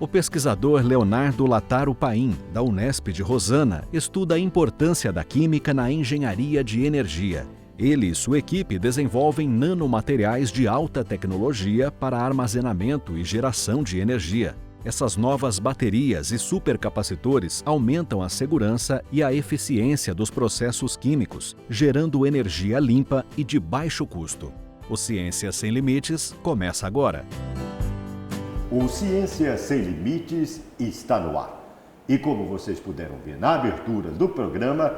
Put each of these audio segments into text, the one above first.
O pesquisador Leonardo Lataro Paim, da Unesp de Rosana, estuda a importância da química na engenharia de energia. Ele e sua equipe desenvolvem nanomateriais de alta tecnologia para armazenamento e geração de energia. Essas novas baterias e supercapacitores aumentam a segurança e a eficiência dos processos químicos, gerando energia limpa e de baixo custo. O Ciência Sem Limites começa agora. O Ciência Sem Limites está no ar. E como vocês puderam ver na abertura do programa,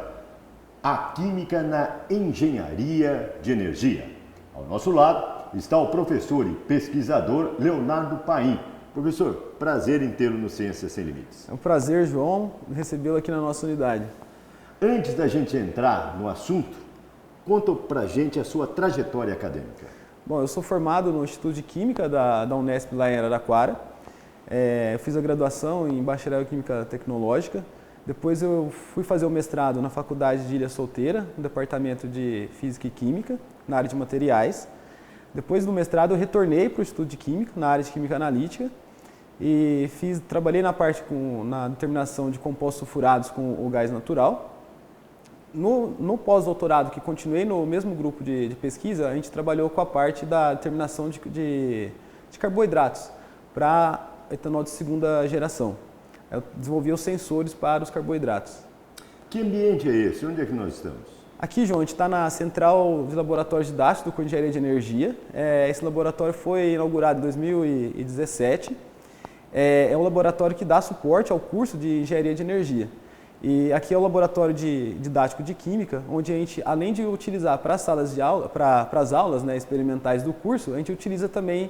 a química na engenharia de energia. Ao nosso lado está o professor e pesquisador Leonardo Paim. Professor, prazer em tê-lo no Ciência Sem Limites. É um prazer, João, recebê-lo aqui na nossa unidade. Antes da gente entrar no assunto, conta pra gente a sua trajetória acadêmica. Bom, eu sou formado no Instituto de Química da Unesp lá em Araraquara. Eu fiz a graduação em Bacharel em Química Tecnológica. Depois eu fui fazer o mestrado na Faculdade de Ilha Solteira, no Departamento de Física e Química, na área de materiais. Depois do mestrado eu retornei para o Instituto de Química, na área de Química Analítica. E trabalhei na determinação de compostos sulfurados com o gás natural. No pós-doutorado, que continuei no mesmo grupo de pesquisa, a gente trabalhou com a parte da determinação de carboidratos para etanol de segunda geração. Eu desenvolvi os sensores para os carboidratos. Que ambiente é esse? Onde é que nós estamos? Aqui, João, a gente está na Central de Laboratórios Didáticos do curso de Engenharia de Energia. Esse laboratório foi inaugurado em 2017. É um laboratório que dá suporte ao curso de Engenharia de Energia. E aqui é o laboratório didático de Química, onde a gente, além de utilizar para as salas de aula, para as aulas, né, experimentais do curso, a gente utiliza também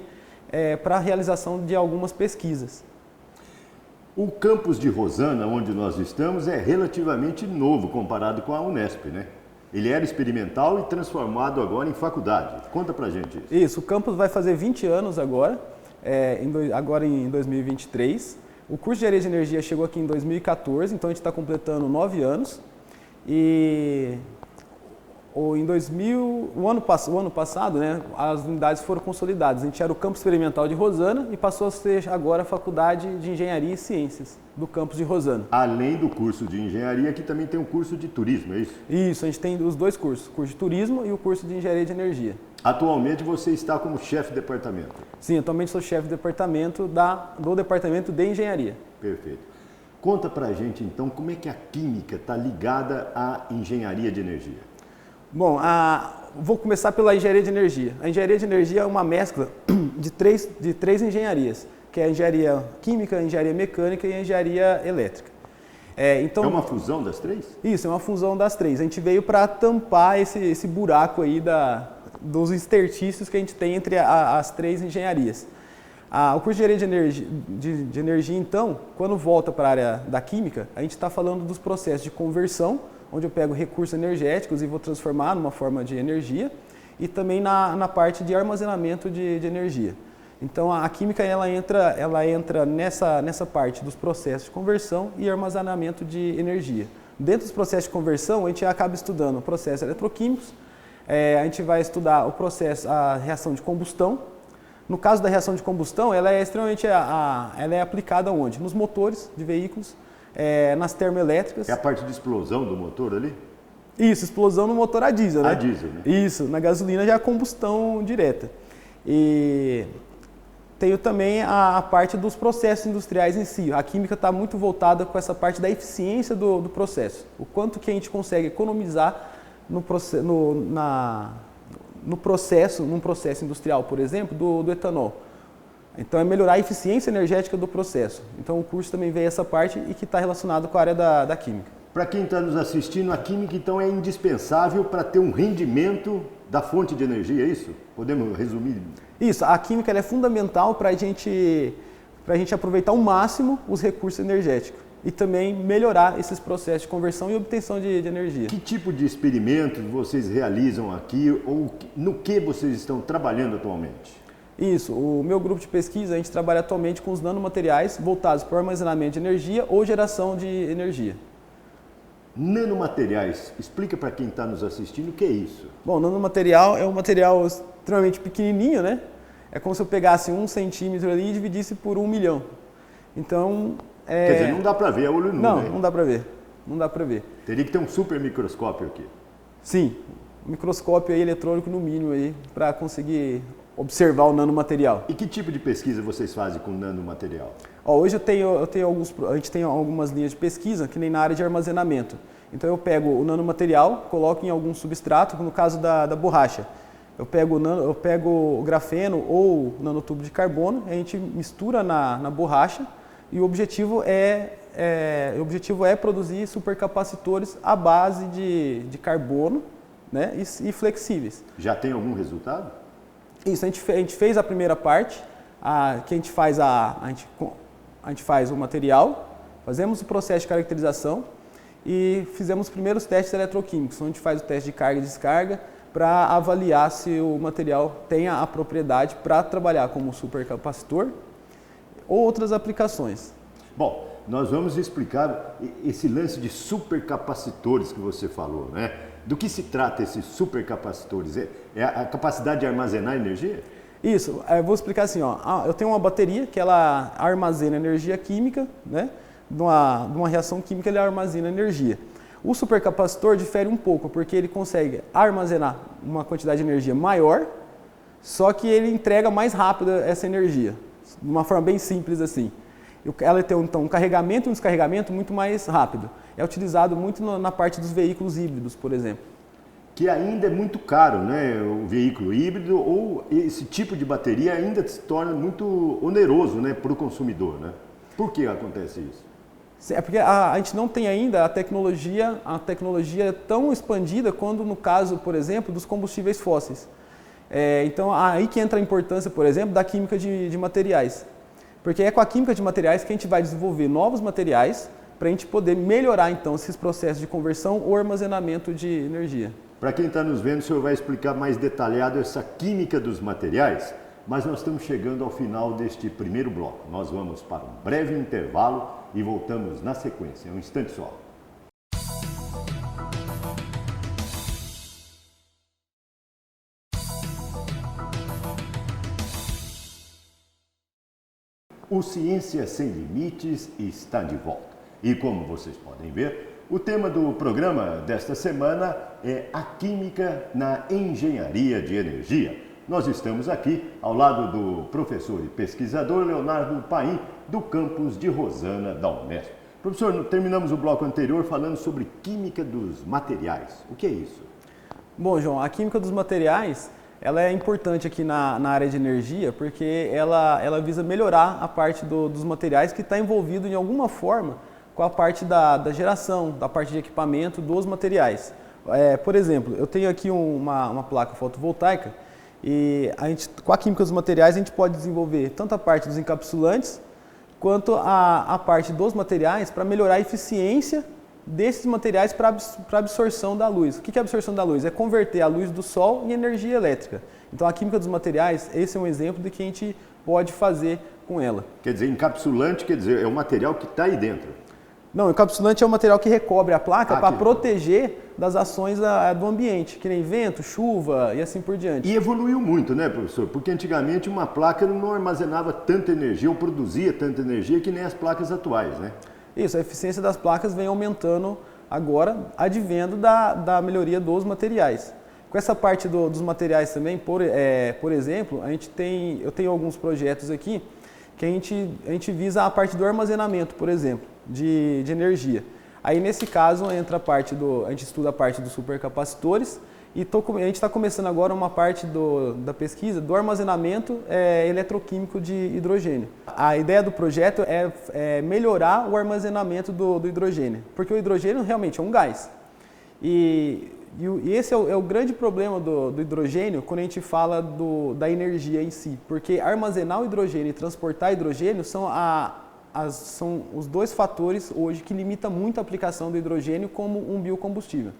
para a realização de algumas pesquisas. O campus de Rosana, onde nós estamos, é relativamente novo comparado com a Unesp, né? Ele era experimental e transformado agora em faculdade. Conta pra gente isso. Isso, o campus vai fazer 20 anos agora, agora em 2023. O curso de Engenharia de Energia chegou aqui em 2014, então a gente está completando 9 anos. E o ano passado, né, as unidades foram consolidadas. A gente era o campus experimental de Rosana e passou a ser agora a Faculdade de Engenharia e Ciências do campus de Rosana. Além do curso de engenharia, aqui também tem um curso de turismo, é isso? Isso, a gente tem os dois cursos, o curso de turismo e o curso de engenharia de energia. Atualmente você está como chefe de departamento? Sim, atualmente sou chefe de departamento do departamento de engenharia. Perfeito. Conta pra gente então como é que a química está ligada à engenharia de energia. Bom, vou começar pela engenharia de energia. A engenharia de energia é uma mescla de três engenharias, que é a engenharia química, a engenharia mecânica e a engenharia elétrica. Então, é uma fusão das três? Isso, é uma fusão das três. A gente veio para tampar esse buraco aí dos interstícios que a gente tem entre as três engenharias. O curso de engenharia de energia, então, quando volta para a área da química, a gente está falando dos processos de conversão, onde eu pego recursos energéticos e vou transformar numa forma de energia, e também na parte de armazenamento de energia. Então a química ela entra nessa parte dos processos de conversão e armazenamento de energia. Dentro dos processos de conversão, a gente acaba estudando processos eletroquímicos, a gente vai estudar a reação de combustão. No caso da reação de combustão, ela é extremamente ela é aplicada onde? Nos motores de veículos, nas termoelétricas. É a parte de explosão do motor ali? Isso, explosão no motor a diesel, né? A diesel, né? Isso, na gasolina já é a combustão direta. E tenho também a parte dos processos industriais em si. A química está muito voltada com essa parte da eficiência do processo. O quanto que a gente consegue economizar num processo industrial, por exemplo, do etanol. Então é melhorar a eficiência energética do processo. Então o curso também vê essa parte e que está relacionado com a área da química. Para quem está nos assistindo, a química então é indispensável para ter um rendimento da fonte de energia, é isso? Podemos resumir? Isso, a química ela é fundamental para a gente aproveitar ao máximo os recursos energéticos e também melhorar esses processos de conversão e obtenção de energia. Que tipo de experimentos vocês realizam aqui ou no que vocês estão trabalhando atualmente? Isso, o meu grupo de pesquisa, a gente trabalha atualmente com os nanomateriais voltados para o armazenamento de energia ou geração de energia. Nanomateriais, explica para quem está nos assistindo o que é isso. Bom, nanomaterial é um material extremamente pequenininho, né? É como se eu pegasse 1 centímetro ali e dividisse por 1 milhão. Então, Quer dizer, não dá para ver a olho nu, não, né? não dá para ver. Não dá para ver. Teria que ter um super microscópio aqui. Sim, um microscópio aí, eletrônico no mínimo aí para conseguir observar o nanomaterial. E que tipo de pesquisa vocês fazem com nanomaterial? Ó, hoje a gente tem algumas linhas de pesquisa que nem na área de armazenamento. Então eu pego o nanomaterial, coloco em algum substrato, no caso da borracha. Eu pego o grafeno ou o nanotubo de carbono, a gente mistura na borracha e o objetivo é produzir supercapacitores à base de carbono, né, e flexíveis. Já tem algum resultado? Isso, a gente fez a primeira parte, que a gente faz o material, fazemos o processo de caracterização e fizemos os primeiros testes eletroquímicos, onde a gente faz o teste de carga e descarga para avaliar se o material tem a propriedade para trabalhar como supercapacitor ou outras aplicações. Bom, nós vamos explicar esse lance de supercapacitores que você falou, né? Do que se trata esses supercapacitores? É a capacidade de armazenar energia? Isso, eu vou explicar assim, ó. Eu tenho uma bateria que ela armazena energia química, né? De uma reação química ele armazena energia. O supercapacitor difere um pouco, porque ele consegue armazenar uma quantidade de energia maior, só que ele entrega mais rápido essa energia, de uma forma bem simples assim. Ela tem então um carregamento e um descarregamento muito mais rápido. É utilizado muito na parte dos veículos híbridos, por exemplo. Que ainda é muito caro, né? O veículo híbrido ou esse tipo de bateria ainda se torna muito oneroso, né, para o consumidor, né? Por que acontece isso? É porque a gente não tem ainda a tecnologia tão expandida quanto no caso, por exemplo, dos combustíveis fósseis. Então, aí que entra a importância, por exemplo, da química de materiais. Porque é com a química de materiais que a gente vai desenvolver novos materiais para a gente poder melhorar, então, esses processos de conversão ou armazenamento de energia. Para quem está nos vendo, o senhor vai explicar mais detalhado essa química dos materiais, mas nós estamos chegando ao final deste primeiro bloco. Nós vamos para um breve intervalo e voltamos na sequência, um instante só. O Ciência Sem Limites está de volta. E como vocês podem ver, o tema do programa desta semana é a química na engenharia de energia. Nós estamos aqui ao lado do professor e pesquisador Leonardo Paim, do campus de Rosana da Unesp. Professor, terminamos o bloco anterior falando sobre química dos materiais. O que é isso? Bom, João, a química dos materiais ela é importante aqui na área de energia porque ela visa melhorar a parte dos materiais que está envolvido em alguma forma com a parte da geração, da parte de equipamento dos materiais. Por exemplo, eu tenho aqui uma placa fotovoltaica e com a química dos materiais a gente pode desenvolver tanto a parte dos encapsulantes quanto a parte dos materiais para melhorar a eficiência desses materiais para absorção da luz. O que é absorção da luz? É converter a luz do sol em energia elétrica. Então a química dos materiais, esse é um exemplo do que a gente pode fazer com ela. Quer dizer, encapsulante, é o material que está aí dentro. Não, o encapsulante é o material que recobre a placa para proteger das ações do ambiente, que nem vento, chuva e assim por diante. E evoluiu muito, né, professor? Porque antigamente uma placa não armazenava tanta energia ou produzia tanta energia que nem as placas atuais, né? Isso, a eficiência das placas vem aumentando agora, advendo da melhoria dos materiais. Com essa parte dos materiais também, por exemplo, eu tenho alguns projetos aqui que a gente visa a parte do armazenamento, por exemplo, de energia. Aí nesse caso entra a gente estuda a parte dos supercapacitores e a gente está começando agora uma parte da pesquisa do armazenamento eletroquímico de hidrogênio. A ideia do projeto é melhorar o armazenamento do hidrogênio, porque o hidrogênio realmente é um gás. E esse é o grande problema do hidrogênio quando a gente fala da energia em si, porque armazenar o hidrogênio e transportar hidrogênio são os dois fatores hoje que limitam muito a aplicação do hidrogênio como um biocombustível.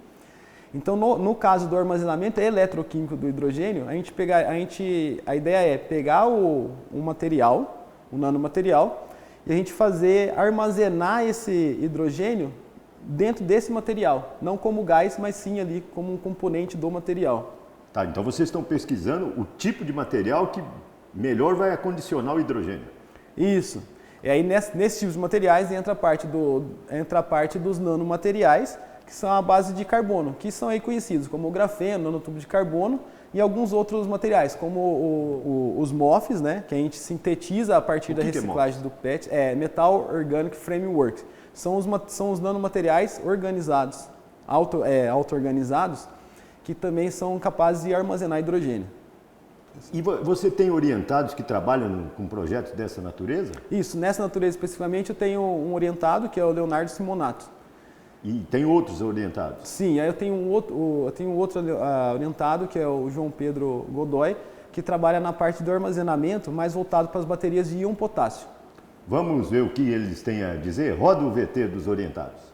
Então, no caso do armazenamento eletroquímico do hidrogênio, a ideia é pegar o nanomaterial, e a gente armazenar esse hidrogênio dentro desse material, não como gás, mas sim ali como um componente do material. Tá, então vocês estão pesquisando o tipo de material que melhor vai acondicionar o hidrogênio. Isso. E aí nesse tipo de materiais entra a parte dos nanomateriais, que são a base de carbono, que são aí conhecidos como o grafeno, nanotubo de carbono e alguns outros materiais, como os MOFs, né, que a gente sintetiza a partir da reciclagem do PET, Metal Organic Framework. São os nanomateriais organizados, auto-organizados, que também são capazes de armazenar hidrogênio. E você tem orientados que trabalham com projetos dessa natureza? Isso, nessa natureza especificamente eu tenho um orientado, que é o Leonardo Simonato. E tem outros orientados? Sim, aí eu tenho um outro orientado, que é o João Pedro Godoy, que trabalha na parte do armazenamento, mais voltado para as baterias de íon potássio. Vamos ver o que eles têm a dizer? Roda o VT dos orientados.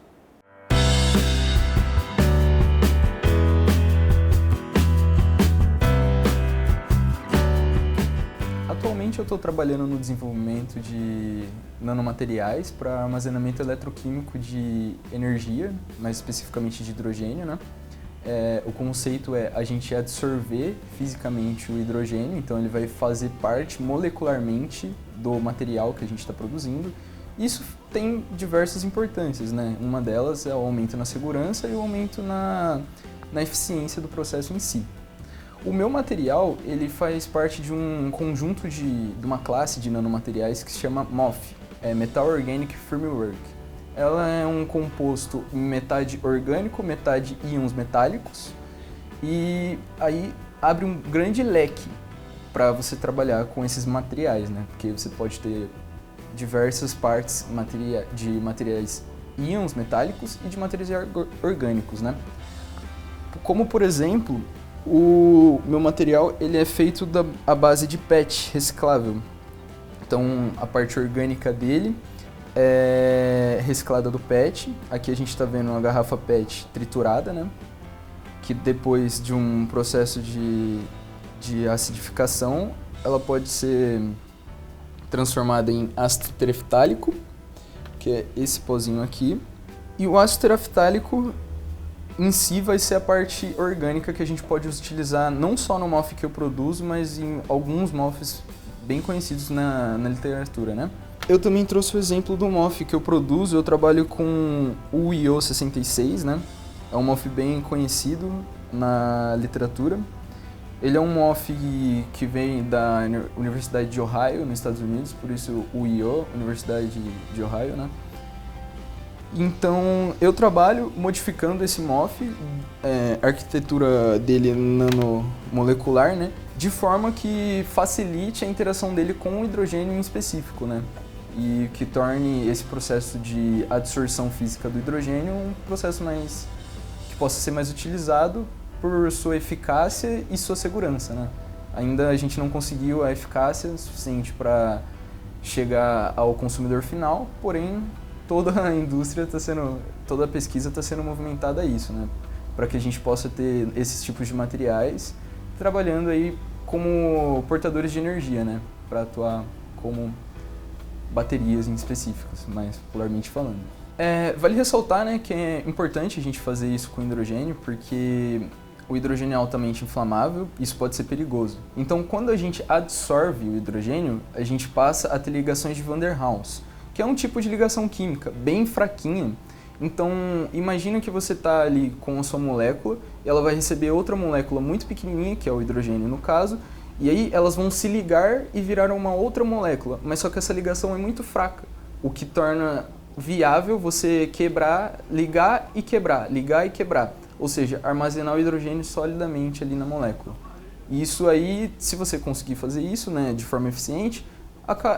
Atualmente eu estou trabalhando no desenvolvimento de nanomateriais para armazenamento eletroquímico de energia, mais especificamente de hidrogênio, né? O conceito é a gente absorver fisicamente o hidrogênio, então ele vai fazer parte molecularmente do material que a gente está produzindo. Isso tem diversas importâncias, né? Uma delas é o aumento na segurança e o aumento na eficiência do processo em si. O meu material, ele faz parte de um conjunto de uma classe de nanomateriais que se chama MOF, Metal Organic Framework. Ela é um composto metade orgânico, metade íons metálicos, e aí abre um grande leque para você trabalhar com esses materiais, né? Porque você pode ter diversas partes de materiais íons metálicos e de materiais orgânicos, né? Como, por exemplo, o meu material ele é feito à base de PET reciclável. Então a parte orgânica dele é reciclada do PET. Aqui a gente está vendo uma garrafa PET triturada, né? Que depois de um processo de acidificação, ela pode ser transformada em ácido tereftálico, que é esse pozinho aqui. E o ácido tereftálico em si vai ser a parte orgânica que a gente pode utilizar não só no MOF que eu produzo, mas em alguns MOFs bem conhecidos na literatura, né? Eu também trouxe o exemplo do MOF que eu produzo. Eu trabalho com o IO66, né? É um MOF bem conhecido na literatura. Ele é um MOF que vem da Universidade de Ohio, nos Estados Unidos, por isso o IO, Universidade de Ohio, né? Então, eu trabalho modificando esse MOF, a arquitetura dele nanomolecular, né, de forma que facilite a interação dele com o hidrogênio em específico, né, e que torne esse processo de adsorção física do hidrogênio um processo que possa ser mais utilizado por sua eficácia e sua segurança, né. Ainda a gente não conseguiu a eficácia suficiente para chegar ao consumidor final, porém toda a indústria toda a pesquisa está sendo movimentada a isso, né? Para que a gente possa ter esses tipos de materiais trabalhando aí como portadores de energia, né? Para atuar como baterias em específicas, mais popularmente falando. Vale ressaltar, né, que é importante a gente fazer isso com hidrogênio, porque o hidrogênio é altamente inflamável, isso pode ser perigoso. Então, quando a gente absorve o hidrogênio, a gente passa a ter ligações de Van der Waals, que é um tipo de ligação química bem fraquinha. Então, imagina que você está ali com a sua molécula, e ela vai receber outra molécula muito pequenininha, que é o hidrogênio no caso, e aí elas vão se ligar e virar uma outra molécula, mas só que essa ligação é muito fraca, o que torna viável você ligar e quebrar, ou seja, armazenar o hidrogênio solidamente ali na molécula. E isso aí, se você conseguir fazer isso, né, de forma eficiente,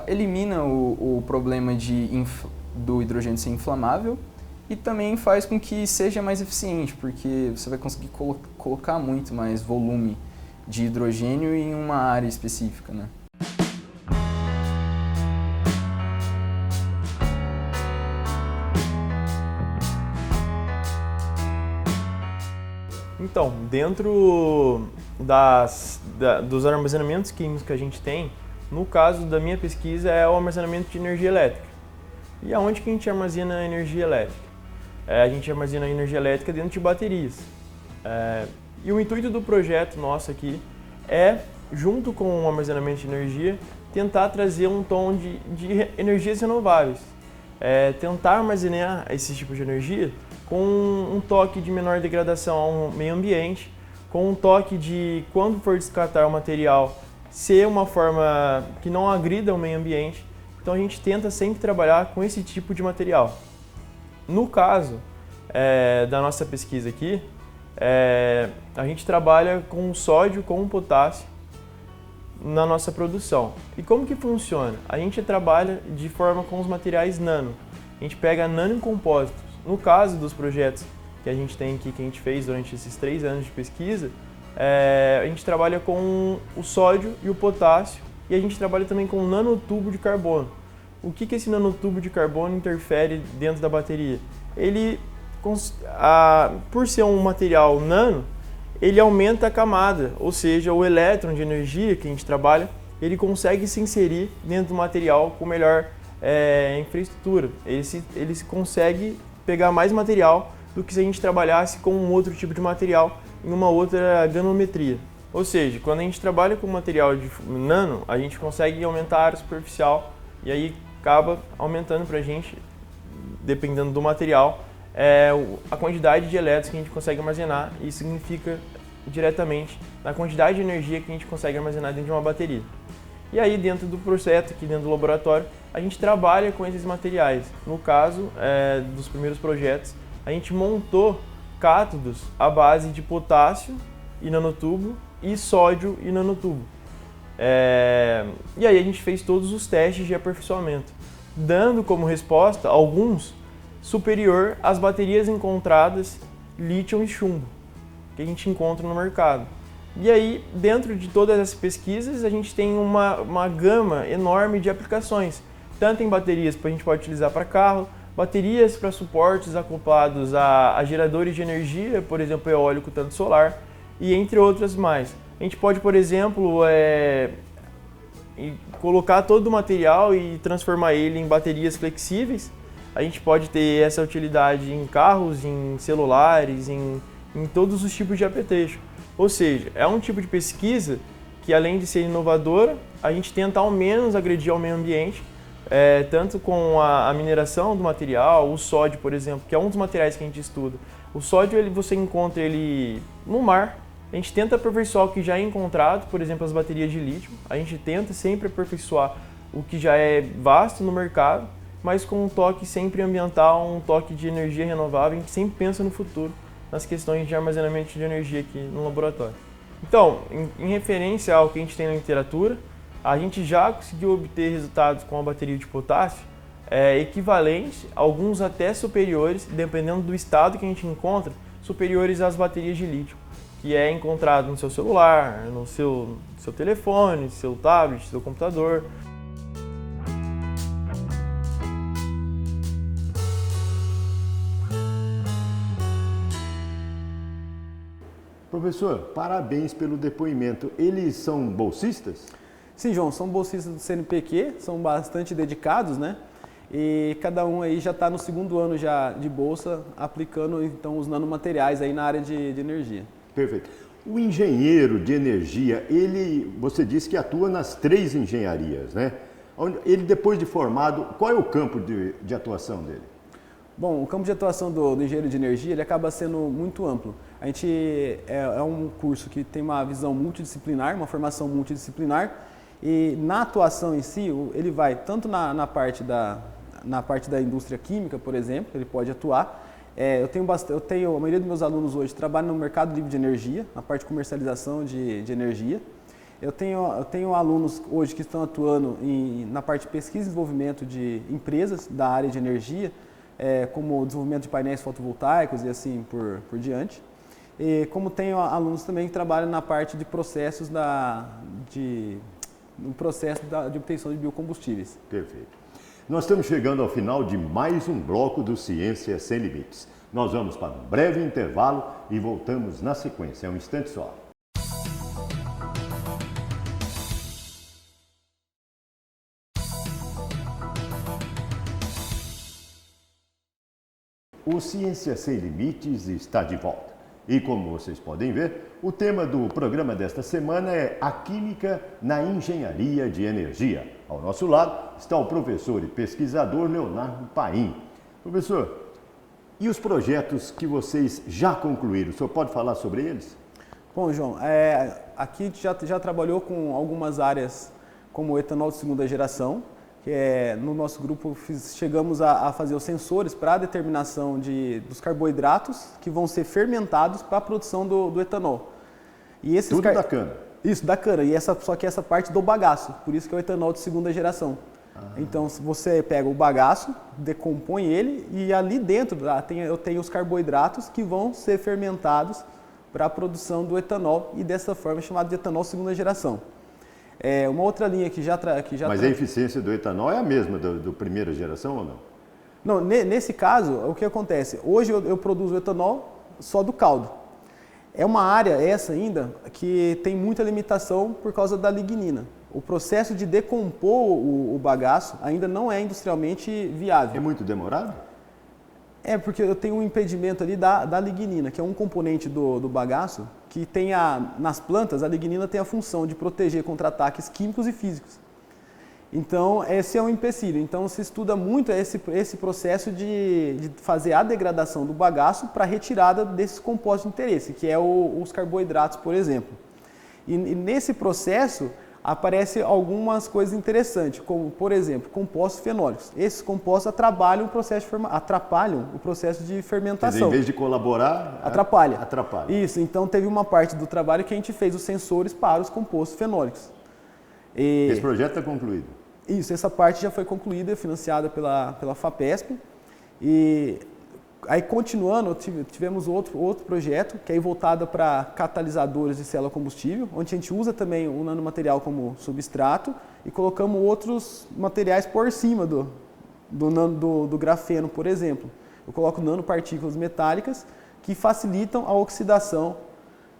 elimina o problema do hidrogênio ser inflamável e também faz com que seja mais eficiente, porque você vai conseguir colocar muito mais volume de hidrogênio em uma área específica, né? Então, dentro dos armazenamentos químicos que a gente tem, no caso da minha pesquisa é o armazenamento de energia elétrica. E aonde que a gente armazena a energia elétrica? A gente armazena a energia elétrica dentro de baterias. E o intuito do projeto nosso aqui é junto com o armazenamento de energia, tentar trazer um tom de energias renováveis. Tentar armazenar esse tipo de energia com um toque de menor degradação ao meio ambiente, com um toque de, quando for descartar o material, ser uma forma que não agrida o meio ambiente. Então a gente tenta sempre trabalhar com esse tipo de material. No caso da nossa pesquisa aqui, a gente trabalha com sódio, com potássio na nossa produção. E como que funciona? A gente trabalha de forma com os materiais nano. A gente pega nanocompósitos. No caso dos projetos que a gente tem aqui, que a gente fez durante esses 3 anos de pesquisa, a gente trabalha com o sódio e o potássio, e a gente trabalha também com um nanotubo de carbono. O que esse nanotubo de carbono interfere dentro da bateria? Ele, por ser um material nano, ele aumenta a camada, ou seja, o elétron de energia que a gente trabalha, ele consegue se inserir dentro do material com melhor infraestrutura. Ele consegue pegar mais material do que se a gente trabalhasse com um outro tipo de material em uma outra ganometria. Ou seja, quando a gente trabalha com material de nano, a gente consegue aumentar a área superficial e aí acaba aumentando para a gente, dependendo do material, a quantidade de elétrons que a gente consegue armazenar, e isso significa diretamente na quantidade de energia que a gente consegue armazenar dentro de uma bateria. E aí, dentro do projeto, aqui dentro do laboratório, a gente trabalha com esses materiais. No caso dos primeiros projetos, a gente montou cátodos à base de potássio e nanotubo e sódio e nanotubo. E aí a gente fez todos os testes de aperfeiçoamento, dando como resposta alguns superior às baterias encontradas lítio e chumbo que a gente encontra no mercado. E aí, dentro de todas essas pesquisas, a gente tem uma gama enorme de aplicações, tanto em baterias que a gente pode utilizar para carro, baterias para suportes acoplados a geradores de energia, por exemplo, eólico, tanto solar, e entre outras mais. A gente pode, por exemplo, colocar todo o material e transformar ele em baterias flexíveis. A gente pode ter essa utilidade em carros, em celulares, em todos os tipos de apetrecho. Ou seja, é um tipo de pesquisa que, além de ser inovadora, a gente tenta ao menos agredir ao meio ambiente, tanto com a mineração do material, o sódio, por exemplo, que é um dos materiais que a gente estuda. O sódio você encontra ele no mar. A gente tenta aperfeiçoar o que já é encontrado, por exemplo, as baterias de lítio. A gente tenta sempre aperfeiçoar o que já é vasto no mercado, mas com um toque sempre ambiental, um toque de energia renovável. A gente sempre pensa no futuro, nas questões de armazenamento de energia aqui no laboratório. Então, em referência ao que a gente tem na literatura, a gente já conseguiu obter resultados com a bateria de potássio equivalentes, alguns até superiores, dependendo do estado que a gente encontra, superiores às baterias de lítio, que é encontrado no seu celular, no seu telefone, seu tablet, seu computador. Professor, parabéns pelo depoimento. Eles são bolsistas? Sim, João, são bolsistas do CNPq, são bastante dedicados, né? E cada um aí já está no 2º ano já de bolsa, aplicando então os nanomateriais aí na área de energia. Perfeito. O engenheiro de energia, você disse que atua nas 3 engenharias, né? Ele, depois de formado, qual é o campo de atuação dele? Bom, o campo de atuação do engenheiro de energia ele acaba sendo muito amplo. A gente é um curso que tem uma visão multidisciplinar, uma formação multidisciplinar, e na atuação em si, ele vai tanto na parte da indústria química, por exemplo, ele pode atuar. A maioria dos meus alunos hoje trabalham no mercado livre de energia, na parte de comercialização de energia. Eu tenho alunos hoje que estão atuando na parte de pesquisa e desenvolvimento de empresas da área de energia, como o desenvolvimento de painéis fotovoltaicos e assim por diante. E como tenho alunos também que trabalham na parte de processos de obtenção de biocombustíveis. Perfeito. Nós estamos chegando ao final de mais um bloco do Ciência Sem Limites. Nós vamos para um breve intervalo e voltamos na sequência. É um instante só. O Ciência Sem Limites está de volta. E como vocês podem ver, o tema do programa desta semana é a química na engenharia de energia. Ao nosso lado está o professor e pesquisador Leonardo Paim. Professor, e os projetos que vocês já concluíram, o senhor pode falar sobre eles? Bom, João, aqui a gente já trabalhou com algumas áreas como o etanol de segunda geração, que no nosso grupo chegamos a fazer os sensores para a determinação dos carboidratos que vão ser fermentados para a produção do etanol. E esses Tudo da cana? Isso, da cana, só que essa parte do bagaço, por isso que é o etanol de segunda geração. Então, se você pega o bagaço, decompõe ele e ali dentro eu tenho os carboidratos que vão ser fermentados para a produção do etanol e dessa forma é chamado de etanol segunda geração. Uma outra linha que já... Mas a eficiência do etanol é a mesma do primeira geração ou não? Não, nesse caso, o que acontece? Hoje eu produzo etanol só do caldo. É uma área essa ainda que tem muita limitação por causa da lignina. O processo de decompor o bagaço ainda não é industrialmente viável. É muito demorado? Porque eu tenho um impedimento ali da lignina, que é um componente do bagaço, que nas plantas, a lignina tem a função de proteger contra ataques químicos e físicos. Então, esse é um empecilho. Então, se estuda muito esse processo de fazer a degradação do bagaço para a retirada desses compostos de interesse, que é os carboidratos, por exemplo. E nesse processo, aparecem algumas coisas interessantes, como, por exemplo, compostos fenólicos. Esses compostos atrapalham o processo de fermentação. Quer dizer, em vez de colaborar, atrapalha. Isso, então teve uma parte do trabalho que a gente fez os sensores para os compostos fenólicos. Esse projeto está concluído? Isso, essa parte já foi concluída, financiada pela FAPESP. E aí, continuando, tivemos outro projeto, que é voltado para catalisadores de célula combustível, onde a gente usa também o nanomaterial como substrato e colocamos outros materiais por cima do grafeno, por exemplo. Eu coloco nanopartículas metálicas que facilitam a oxidação,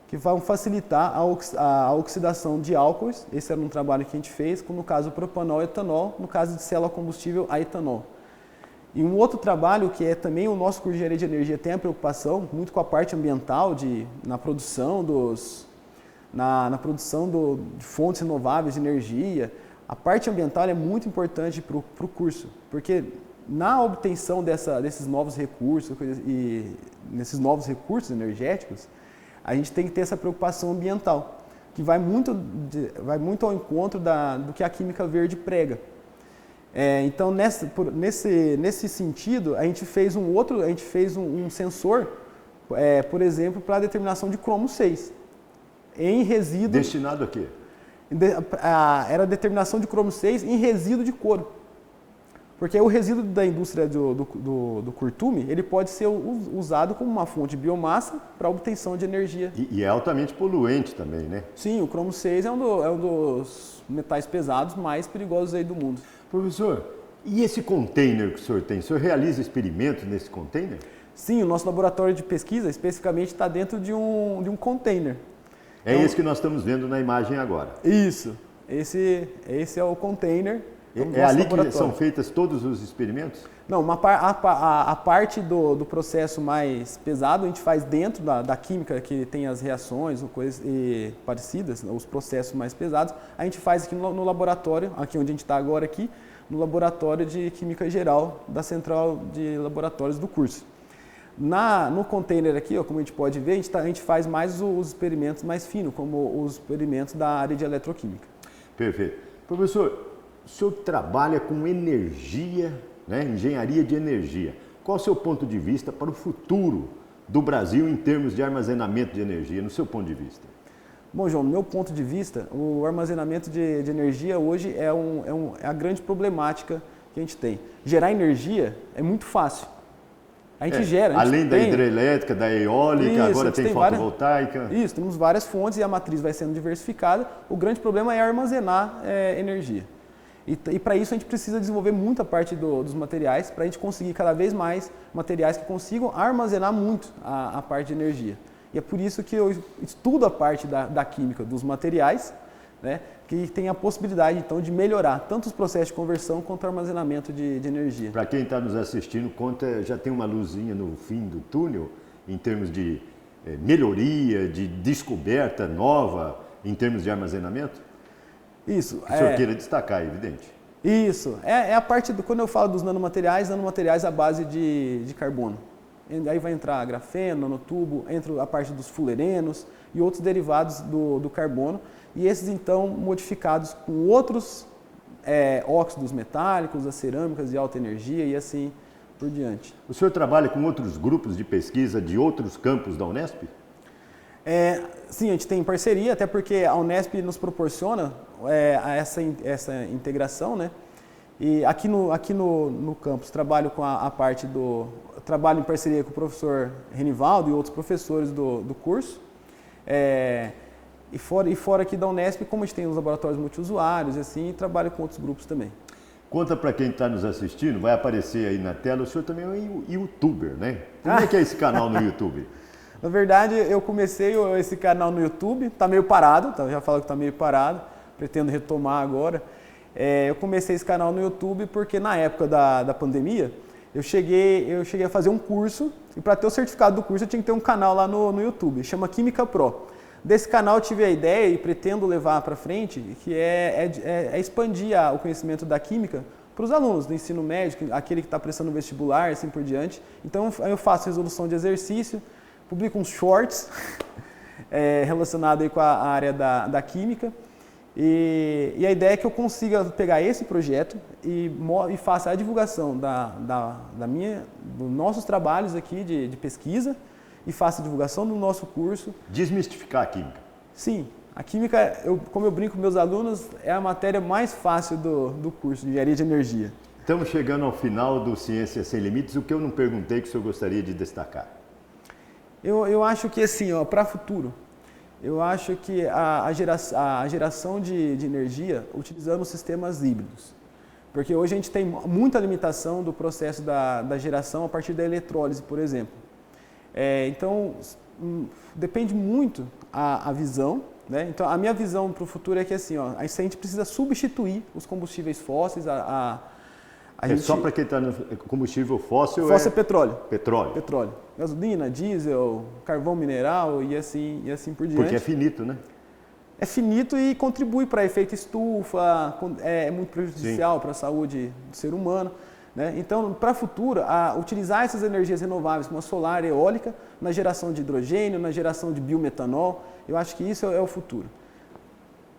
que vão facilitar a oxidação de álcoois. Esse era um trabalho que a gente fez, no caso propanol e etanol, no caso de célula combustível a etanol. E um outro trabalho que é também o nosso curso de engenharia de energia tem a preocupação muito com a parte ambiental na produção de fontes renováveis de energia. A parte ambiental é muito importante para o curso, porque na obtenção desses novos recursos e nesses novos recursos energéticos, a gente tem que ter essa preocupação ambiental, que vai muito ao encontro do que a química verde prega. Então, nesse sentido, a gente fez um sensor, por exemplo, para a determinação de cromo 6, em resíduo... Destinado a quê? Era a determinação de cromo 6 em resíduo de couro. Porque o resíduo da indústria do curtume, ele pode ser usado como uma fonte de biomassa para a obtenção de energia. E é altamente poluente também, né? Sim, o cromo 6 é um dos metais pesados mais perigosos aí do mundo. Professor, e esse container que o senhor tem? O senhor realiza experimentos nesse container? Sim, o nosso laboratório de pesquisa especificamente está dentro de um container. É esse que nós estamos vendo na imagem agora? Isso, esse é o container. É ali que são feitos todos os experimentos? Não, a parte do processo mais pesado a gente faz dentro da química, que tem as reações ou coisas parecidas, os processos mais pesados, a gente faz aqui no laboratório, aqui onde a gente está agora aqui, no laboratório de Química Geral da Central de Laboratórios do curso. No container aqui, como a gente pode ver, a gente faz mais os experimentos mais finos, como os experimentos da área de eletroquímica. Perfeito. Professor, o senhor trabalha com energia, né? Engenharia de energia. Qual é o seu ponto de vista para o futuro do Brasil em termos de armazenamento de energia, no seu ponto de vista? Bom, João, no meu ponto de vista, o armazenamento de energia hoje é a grande problemática que a gente tem. Gerar energia é muito fácil. A gente gera. Além da hidrelétrica, da eólica, agora tem fotovoltaica. Isso, temos várias fontes e a matriz vai sendo diversificada. O grande problema é armazenar energia. E para isso a gente precisa desenvolver muita parte dos materiais para a gente conseguir cada vez mais materiais que consigam armazenar muito a parte de energia. E é por isso que eu estudo a parte da química dos materiais, né, que tem a possibilidade então de melhorar tanto os processos de conversão quanto o armazenamento de energia. Para quem está nos assistindo, já tem uma luzinha no fim do túnel em termos de melhoria, de descoberta nova em termos de armazenamento? Isso. Que o senhor queira destacar, é evidente. Isso. É a parte, quando eu falo dos nanomateriais à base de carbono. Aí vai entrar grafeno, nanotubo, entra a parte dos fulerenos e outros derivados do carbono. E esses, então, modificados com outros óxidos metálicos, as cerâmicas de alta energia e assim por diante. O senhor trabalha com outros grupos de pesquisa de outros campos da Unesp? Sim, a gente tem parceria, até porque a Unesp nos proporciona essa integração, né? E aqui no campus trabalho com a parte trabalho em parceria com o professor Renivaldo e outros professores do curso. E fora aqui da Unesp, como a gente tem os laboratórios multiusuários, assim, trabalho com outros grupos também. Conta para quem está nos assistindo, vai aparecer aí na tela, o senhor também é um youtuber, né? Como é que é esse canal no YouTube? Na verdade, eu comecei esse canal no YouTube, está meio parado, já falo que está meio parado, pretendo retomar agora. Eu comecei esse canal no YouTube porque na época da pandemia, eu cheguei a fazer um curso, e para ter o certificado do curso eu tinha que ter um canal lá no YouTube, chama Química Pro. Desse canal eu tive a ideia e pretendo levar para frente, que é expandir o conhecimento da química para os alunos do ensino médio, aquele que está prestando vestibular, assim por diante. Então eu faço resolução de exercício, publico uns shorts relacionados aí com a área da química. E a ideia é que eu consiga pegar esse projeto e faça a divulgação dos nossos trabalhos aqui de pesquisa e faça a divulgação do nosso curso. Desmistificar a química. Sim, a química, como eu brinco com meus alunos, é a matéria mais fácil do curso de Engenharia de Energia. Estamos chegando ao final do Ciências Sem Limites, o que eu não perguntei que o senhor gostaria de destacar? Eu acho que assim, para o futuro, eu acho que a geração de energia utilizando sistemas híbridos. Porque hoje a gente tem muita limitação do processo da geração a partir da eletrólise, por exemplo. Então, depende muito a visão, né? Então, a minha visão para o futuro é que assim, a gente precisa substituir os combustíveis fósseis. Só para quem está no combustível fóssil? Fóssil é petróleo. Petróleo. Gasolina, diesel, carvão mineral e assim por diante. Porque é finito, né? É finito e contribui para efeito estufa, é muito prejudicial para a saúde do ser humano. Né? Então, para o futuro, utilizar essas energias renováveis, como a solar e a eólica, na geração de hidrogênio, na geração de biometanol, eu acho que isso é o futuro.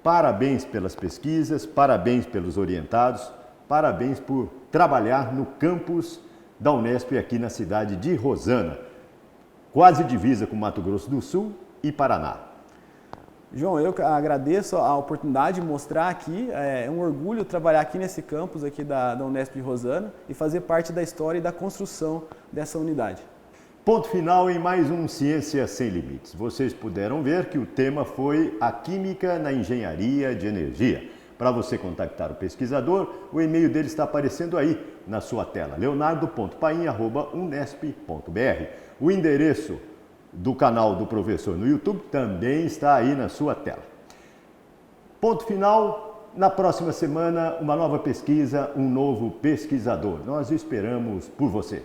Parabéns pelas pesquisas, parabéns pelos orientados, parabéns por trabalhar no campus da Unesp aqui na cidade de Rosana, quase divisa com Mato Grosso do Sul e Paraná. João, eu agradeço a oportunidade de mostrar aqui, é um orgulho trabalhar aqui nesse campus aqui da Unesp de Rosana e fazer parte da história e da construção dessa unidade. Ponto final em mais um Ciência Sem Limites. Vocês puderam ver que o tema foi a química na engenharia de energia. Para você contactar o pesquisador, o e-mail dele está aparecendo aí na sua tela, leonardo.paim@unesp.br. O endereço do canal do professor no YouTube também está aí na sua tela. Ponto final, na próxima semana, uma nova pesquisa, um novo pesquisador. Nós esperamos por você.